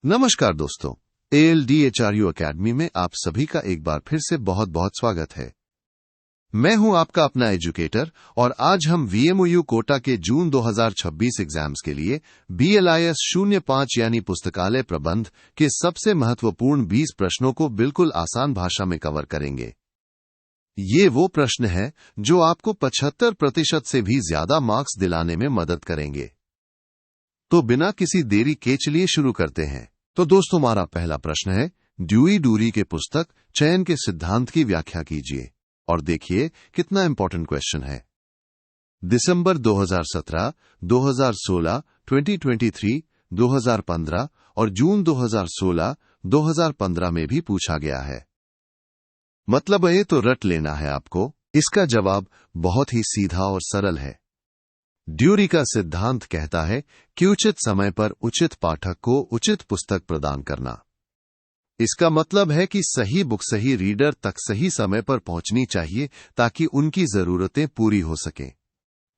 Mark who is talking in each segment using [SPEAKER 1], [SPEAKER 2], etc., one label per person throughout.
[SPEAKER 1] नमस्कार दोस्तों, ALDHRU academy में आप सभी का एक बार फिर से बहुत बहुत स्वागत है। मैं हूं आपका अपना एजुकेटर और आज हम VMOU कोटा के जून 2026 एग्जाम्स के लिए BLIS 05 यानी पुस्तकालय प्रबंध के सबसे महत्वपूर्ण 20 प्रश्नों को बिल्कुल आसान भाषा में कवर करेंगे। ये वो प्रश्न है जो आपको 75% से भी ज्यादा मार्क्स दिलाने में मदद करेंगे। तो बिना किसी देरी के चलिए शुरू करते हैं। तो दोस्तों, हमारा पहला प्रश्न है, ड्यूई डूरी के पुस्तक चयन के सिद्धांत की व्याख्या कीजिए। और देखिए कितना इंपॉर्टेंट क्वेश्चन है। दिसंबर 2017, 2016, 2023, 2015 और जून 2016, 2015 में भी पूछा गया है। मतलब ये तो रट लेना है आपको। इसका जवाब बहुत ही सीधा और सरल है। ड्यूरी का सिद्धांत कहता है कि उचित समय पर उचित पाठक को उचित पुस्तक प्रदान करना। इसका मतलब है कि सही बुक सही रीडर तक सही समय पर पहुंचनी चाहिए ताकि उनकी जरूरतें पूरी हो सकें।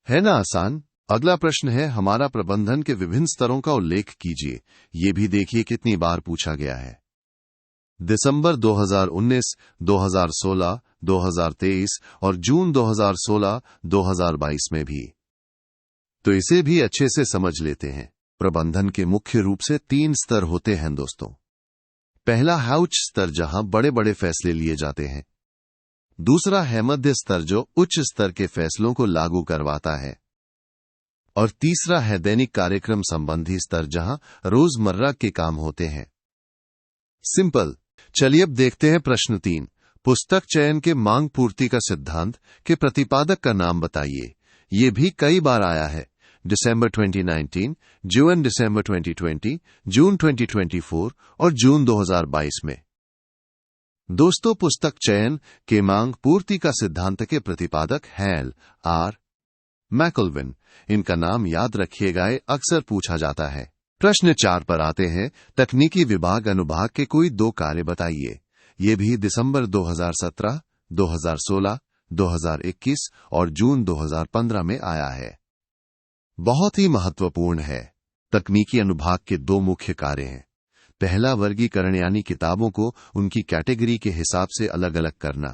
[SPEAKER 1] है ना आसान? अगला प्रश्न है, हमारा प्रबंधन के विभिन्न स्तरों का उल्लेख कीजिए। ये भी देखिए कितनी बार पूछा गया है। दिसंबर 2019, 2016, 2023 और जून 2016, 2022 में भी। तो इसे भी अच्छे से समझ लेते हैं। प्रबंधन के मुख्य रूप से 3 स्तर होते हैं दोस्तों। पहला है उच्च स्तर, जहां बड़े बड़े फैसले लिए जाते हैं। दूसरा है मध्य स्तर, जो उच्च स्तर के फैसलों को लागू करवाता है। और तीसरा है दैनिक कार्यक्रम संबंधी स्तर, जहां रोजमर्रा के काम होते हैं। सिंपल। चलिए अब देखते हैं प्रश्न 3। पुस्तक चयन के मांग पूर्ति का सिद्धांत के प्रतिपादक का नाम बताइए। ये भी कई बार आया है। दिसंबर 2019, जून दिसंबर 2020, जून 2024 और जून 2022 में। दोस्तों, पुस्तक चयन के मांग पूर्ति का सिद्धांत के प्रतिपादक हैल आर मैकल्विन। इनका नाम याद रखिएगा, अक्सर पूछा जाता है। प्रश्न 4 पर आते हैं, तकनीकी विभाग अनुभाग के कोई 2 कार्य बताइए। ये भी दिसंबर 2017, 2016, 2021 और जून 2015 में आया है। बहुत ही महत्वपूर्ण है। तकनीकी अनुभाग के 2 मुख्य कार्य हैं। पहला वर्गीकरण यानी किताबों को उनकी कैटेगरी के हिसाब से अलग अलग करना,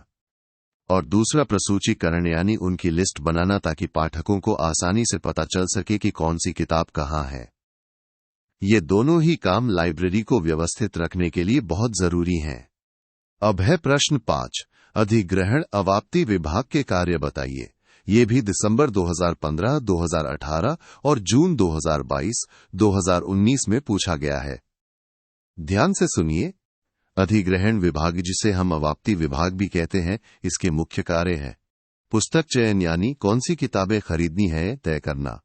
[SPEAKER 1] और दूसरा प्रसूचीकरण यानी उनकी लिस्ट बनाना ताकि पाठकों को आसानी से पता चल सके कि कौन सी किताब कहां है। ये दोनों ही काम लाइब्रेरी को व्यवस्थित रखने के लिए बहुत जरूरी हैं। अब है प्रश्न 5। अधिग्रहण अवाप्ति विभाग के कार्य बताइए। ये भी दिसंबर 2015, 2018 और जून 2022, 2019 में पूछा गया है। ध्यान से सुनिए। अधिग्रहण विभाग, जिसे हम अवाप्ति विभाग भी कहते हैं, इसके मुख्य कार्य है पुस्तक चयन यानी कौन सी किताबें खरीदनी है तय करना,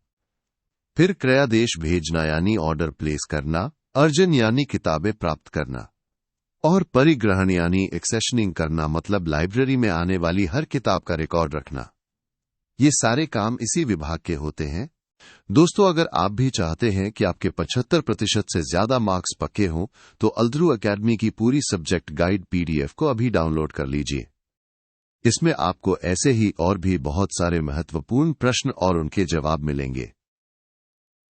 [SPEAKER 1] फिर क्रयादेश भेजना यानी ऑर्डर प्लेस करना, अर्जन यानी किताबें प्राप्त करना, और परिग्रहण यानी एक्सेशनिंग करना, मतलब लाइब्रेरी में आने वाली हर किताब का रिकॉर्ड रखना। ये सारे काम इसी विभाग के होते हैं। दोस्तों, अगर आप भी चाहते हैं कि आपके 75% से ज्यादा मार्क्स पक्के हों, तो अल्द्रू एकेडमी की पूरी सब्जेक्ट गाइड PDF को अभी डाउनलोड कर लीजिए। इसमें आपको ऐसे ही और भी बहुत सारे महत्वपूर्ण प्रश्न और उनके जवाब मिलेंगे।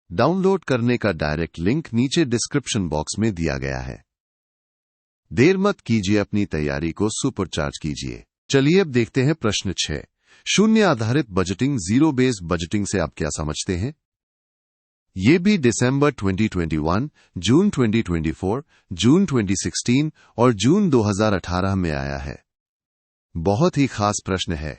[SPEAKER 1] डाउनलोड करने का डायरेक्ट लिंक नीचे डिस्क्रिप्शन बॉक्स में दिया गया है। देर मत कीजिए, अपनी तैयारी को सुपरचार्ज कीजिए। चलिए अब देखते हैं प्रश्न 6। शून्य आधारित बजटिंग, जीरो बेस्ड बजटिंग से आप क्या समझते हैं? ये भी दिसंबर 2021, जून 2024, जून 2016 और जून 2018 में आया है। बहुत ही खास प्रश्न है।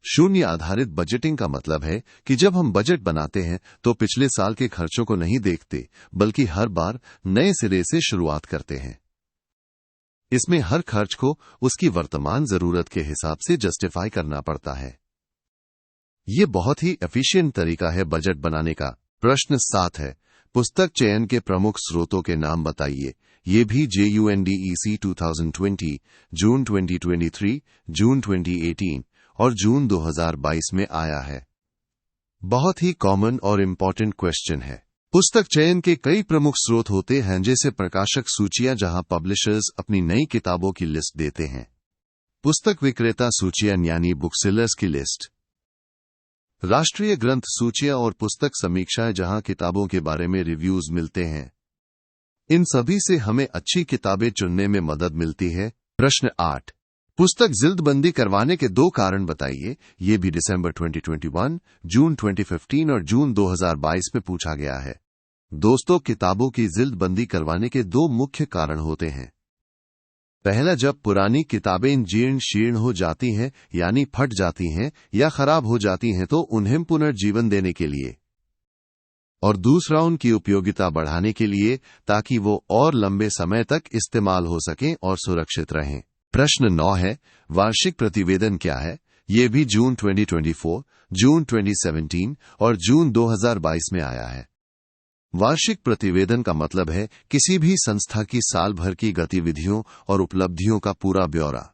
[SPEAKER 1] शून्य आधारित बजटिंग का मतलब है कि जब हम बजट बनाते हैं तो पिछले साल के खर्चों को नहीं देखते, बल्कि हर बार नए सिरे से शुरुआत करते हैं। इसमें हर खर्च को उसकी वर्तमान जरूरत के हिसाब से जस्टिफाई करना पड़ता है। यह बहुत ही एफिशिएंट तरीका है बजट बनाने का। प्रश्न 7 है, पुस्तक चयन के प्रमुख स्रोतों के नाम बताइए। ये भी JUNDEC 2020, जून 2023, जून 2018 और जून 2022 में आया है। बहुत ही कॉमन और इम्पॉर्टेंट क्वेश्चन है। पुस्तक चयन के कई प्रमुख स्रोत होते हैं, जैसे प्रकाशक सूचियां, जहां पब्लिशर्स अपनी नई किताबों की लिस्ट देते हैं, पुस्तक विक्रेता सूचियां यानी बुक सेलर्स की लिस्ट, राष्ट्रीय ग्रंथ सूचियां और पुस्तक समीक्षाएं, जहां किताबों के बारे में रिव्यूज मिलते हैं, इन सभी से हमें अच्छी किताबें चुनने में मदद मिलती है। प्रश्न 8, पुस्तक जिल्दबंदी करवाने के 2 कारण बताइए। ये भी दिसंबर 2021, जून 2015 और जून 2022 में पूछा गया है। दोस्तों, किताबों की जिल्दबंदी करवाने के 2 मुख्य कारण होते हैं। पहला, जब पुरानी किताबें जीर्ण शीर्ण हो जाती हैं, यानी फट जाती हैं या खराब हो जाती हैं, तो उन्हें पुनर्जीवन देने के लिए। और दूसरा, उनकी उपयोगिता बढ़ाने के लिए, ताकि वो और लंबे समय तक इस्तेमाल हो सकें और सुरक्षित रहें। प्रश्न 9 है, वार्षिक प्रतिवेदन क्या है? ये भी जून 2024, जून 2017 और जून 2022 में आया है। वार्षिक प्रतिवेदन का मतलब है किसी भी संस्था की साल भर की गतिविधियों और उपलब्धियों का पूरा ब्यौरा।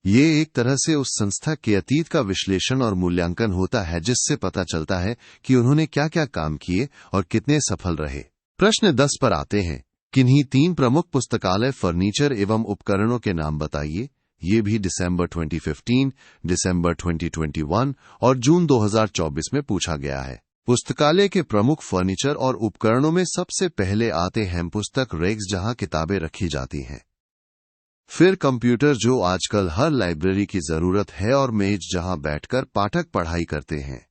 [SPEAKER 1] ये एक तरह से उस संस्था के अतीत का विश्लेषण और मूल्यांकन होता है, जिससे पता चलता है कि उन्होंने क्या क्या काम किए और कितने सफल रहे। प्रश्न 10 पर आते हैं, किन्हीं 3 प्रमुख पुस्तकालय फर्नीचर एवं उपकरणों के नाम बताइए। ये भी दिसंबर 2015, दिसंबर 2021 और जून 2024 में पूछा गया है। पुस्तकालय के प्रमुख फर्नीचर और उपकरणों में सबसे पहले आते हैं पुस्तक रैक्स, जहां किताबें रखी जाती हैं। फिर कंप्यूटर, जो आजकल हर लाइब्रेरी की जरूरत है, और मेज, जहां बैठकर पाठक पढ़ाई करते हैं।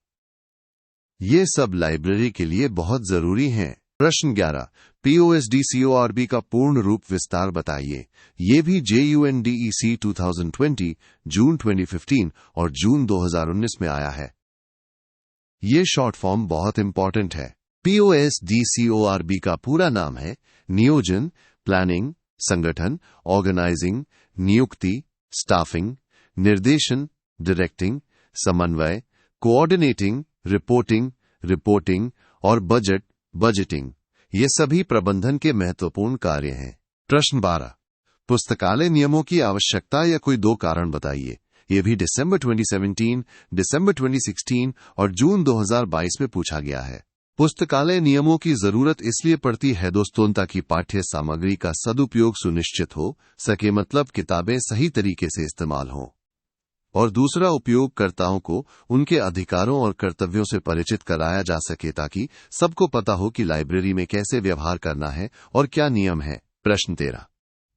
[SPEAKER 1] ये सब लाइब्रेरी के लिए बहुत जरूरी हैं। प्रश्न 11, POSDCORB का पूर्ण रूप विस्तार बताइए। ये भी JUNDEC 2020, जून 2015 और जून 2019 में आया है। ये शॉर्ट फॉर्म बहुत इंपॉर्टेंट है। POSDCORB का पूरा नाम है नियोजन, प्लानिंग, संगठन, ऑर्गेनाइजिंग, नियुक्ति, स्टाफिंग, निर्देशन, डायरेक्टिंग, समन्वय, कोऑर्डिनेटिंग, रिपोर्टिंग और बजटिंग। ये सभी प्रबंधन के महत्वपूर्ण कार्य हैं। प्रश्न 12, पुस्तकालय नियमों की आवश्यकता या कोई 2 कारण बताइए। ये भी दिसंबर 2017, दिसंबर 2016 और जून 2022 में पूछा गया है। पुस्तकालय नियमों की जरूरत इसलिए पड़ती है दोस्तों, ताकि पाठ्य सामग्री का सदुपयोग सुनिश्चित हो सके, मतलब किताबें सही तरीके से इस्तेमाल हों। और दूसरा, उपयोगकर्ताओं को उनके अधिकारों और कर्तव्यों से परिचित कराया जा सके, ताकि सबको पता हो कि लाइब्रेरी में कैसे व्यवहार करना है और क्या नियम है। प्रश्न 13,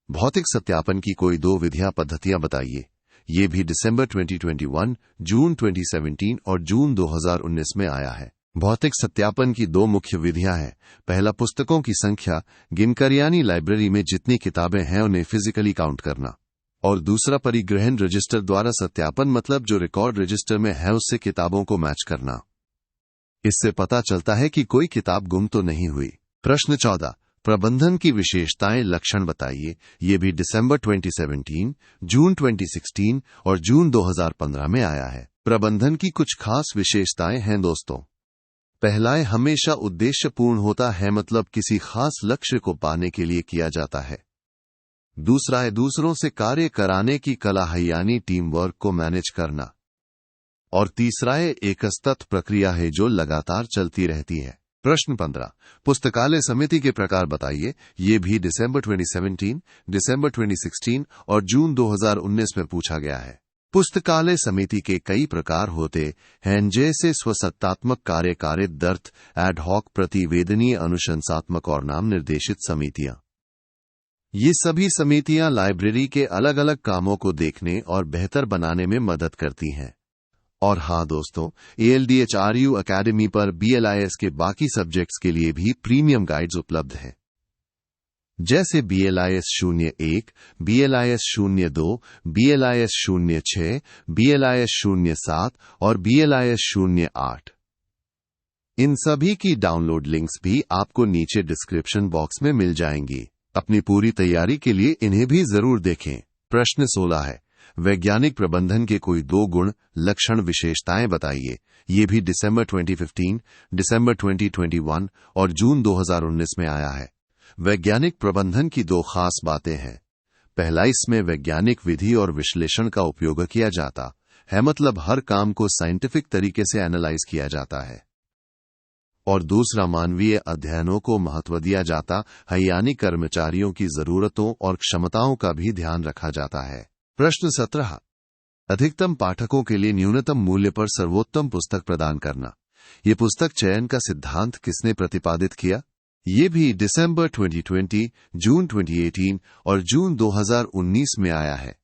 [SPEAKER 1] भौतिक सत्यापन की कोई 2 विधियां पद्धतियां बताइए। ये भी दिसंबर 2021, जून 2017 और जून 2019 में आया है। भौतिक सत्यापन की 2 मुख्य विधियां हैं। पहला, पुस्तकों की संख्या गिनकर, यानी लाइब्रेरी में जितनी किताबें हैं उन्हें फिजिकली काउंट करना। और दूसरा, परिग्रहण रजिस्टर द्वारा सत्यापन, मतलब जो रिकॉर्ड रजिस्टर में है उससे किताबों को मैच करना। इससे पता चलता है कि कोई किताब गुम तो नहीं हुई। प्रश्न 14, प्रबंधन की विशेषताएं, लक्षण बताइए। ये भी दिसंबर 2017, जून 2016 और जून 2015 में आया है। प्रबंधन की कुछ खास विशेषताएं हैं दोस्तों। पहला, हमेशा उद्देश्यपूर्ण होता है, मतलब किसी खास लक्ष्य को पाने के लिए किया जाता है। दूसरा है दूसरों से कार्य कराने की कला है, यानी टीम वर्क को मैनेज करना। और तीसरा है एक सतत प्रक्रिया है जो लगातार चलती रहती है। प्रश्न 15, पुस्तकालय समिति के प्रकार बताइए। ये भी दिसंबर 2017, दिसंबर 2016 और जून 2019 में पूछा गया है। पुस्तकालय समिति के कई प्रकार होते हैं, जैसे स्वसत्तात्मक, कार्यकारित, दर्थ, एडहॉक, प्रतिवेदनीय, अनुशंसात्मक और नाम निर्देशित समितियां। ये सभी समितियां लाइब्रेरी के अलग अलग कामों को देखने और बेहतर बनाने में मदद करती हैं। और हाँ दोस्तों, ALDHRU अकेडमी पर BLIS के बाकी सब्जेक्ट्स के लिए भी प्रीमियम गाइड्स उपलब्ध हैं, जैसे BLIS 01, BLIS 02, BLIS 06, BLIS 07 और BLIS 08। इन सभी की डाउनलोड लिंक्स भी आपको नीचे डिस्क्रिप्शन बॉक्स में मिल जाएंगी। अपनी पूरी तैयारी के लिए इन्हें भी जरूर देखें। प्रश्न 16 है, वैज्ञानिक प्रबंधन के कोई 2 गुण, लक्षण, विशेषताएं बताइए। ये भी दिसंबर 2015, दिसंबर 2021 और जून 2019 में आया है। वैज्ञानिक प्रबंधन की 2 खास बातें हैं। पहला, इसमें वैज्ञानिक विधि और विश्लेषण का उपयोग किया जाता है, मतलब हर काम को साइंटिफिक तरीके से एनालाइज किया जाता है। और दूसरा, मानवीय अध्ययनों को महत्व दिया जाता है, यानी कर्मचारियों की जरूरतों और क्षमताओं का भी ध्यान रखा जाता है। प्रश्न 17, अधिकतम पाठकों के लिए न्यूनतम मूल्य पर सर्वोत्तम पुस्तक प्रदान करना। ये पुस्तक चयन का सिद्धांत किसने प्रतिपादित किया? ये भी दिसंबर 2020, जून 2018 और जून 2019 में आया है।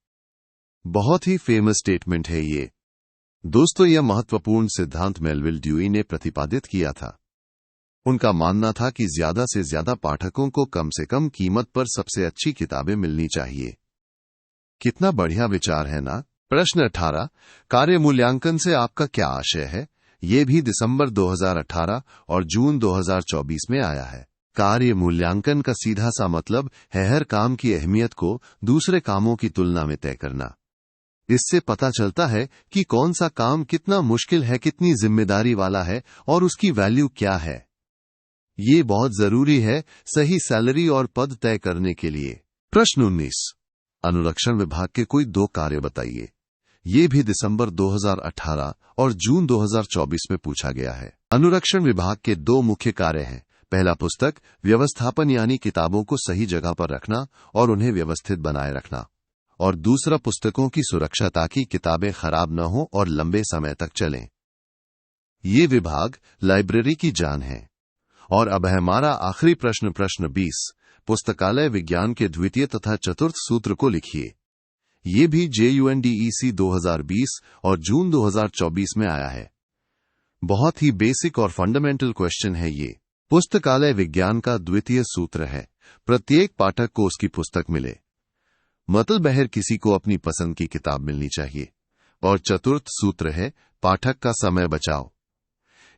[SPEAKER 1] बहुत ही फेमस स्टेटमेंट है ये। दोस्तों, यह महत्वपूर्ण सिद्धांत मेलविल ड्यूई ने प्रतिपादित किया था। उनका मानना था कि ज्यादा से ज्यादा पाठकों को कम से कम कीमत पर सबसे अच्छी किताबें मिलनी चाहिए। कितना बढ़िया विचार है ना। प्रश्न 18, कार्य मूल्यांकन से आपका क्या आशय है? ये भी दिसंबर 2018 और जून 2024 में आया है। कार्य मूल्यांकन का सीधा सा मतलब है हर काम की अहमियत को दूसरे कामों की तुलना में तय करना। इससे पता चलता है कि कौन सा काम कितना मुश्किल है, कितनी जिम्मेदारी वाला है और उसकी वैल्यू क्या है। ये बहुत जरूरी है सही सैलरी और पद तय करने के लिए। प्रश्न 19, अनुरक्षण विभाग के कोई 2 कार्य बताइए। ये भी दिसंबर 2018 और जून 2024 में पूछा गया है। अनुरक्षण विभाग के 2 मुख्य कार्य हैं। पहला, पुस्तक व्यवस्थापन यानी किताबों को सही जगह पर रखना और उन्हें व्यवस्थित बनाए रखना, और दूसरा, पुस्तकों की सुरक्षा ताकि किताबें खराब न हो और लंबे समय तक चलें। ये विभाग लाइब्रेरी की जान है। और अब है हमारा आखिरी प्रश्न, प्रश्न 20, पुस्तकालय विज्ञान के द्वितीय तथा चतुर्थ सूत्र को लिखिए। ये भी JUNDEC 2020 और जून 2024 में आया है। बहुत ही बेसिक और फंडामेंटल क्वेश्चन है ये। पुस्तकालय विज्ञान का द्वितीय सूत्र है, प्रत्येक पाठक को उसकी पुस्तक मिले, मतलब हर किसी को अपनी पसंद की किताब मिलनी चाहिए। और चतुर्थ सूत्र है, पाठक का समय बचाओ,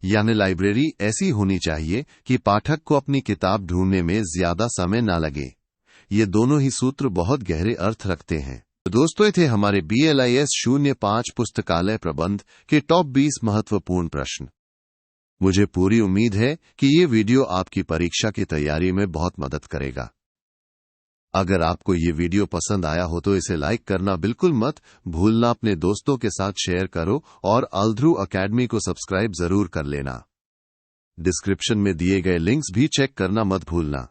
[SPEAKER 1] यानी लाइब्रेरी ऐसी होनी चाहिए कि पाठक को अपनी किताब ढूंढने में ज्यादा समय ना लगे। ये दोनों ही सूत्र बहुत गहरे अर्थ रखते हैं। तो दोस्तों, ये थे हमारे BLIS 05 पुस्तकालय प्रबंध के टॉप 20 महत्वपूर्ण प्रश्न। मुझे पूरी उम्मीद है कि ये वीडियो आपकी परीक्षा की तैयारी में बहुत मदद करेगा। अगर आपको ये वीडियो पसंद आया हो तो इसे लाइक करना बिल्कुल मत भूलना, अपने दोस्तों के साथ शेयर करो और ऑलध्रू अकेडमी को सब्सक्राइब जरूर कर लेना। डिस्क्रिप्शन में दिए गए लिंक्स भी चेक करना मत भूलना।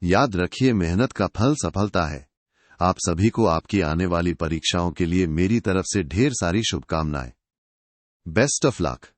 [SPEAKER 1] याद रखिए, मेहनत का फल सफलता है। आप सभी को आपकी आने वाली परीक्षाओं के लिए मेरी तरफ से ढेर सारी शुभकामनाएं। Best of luck.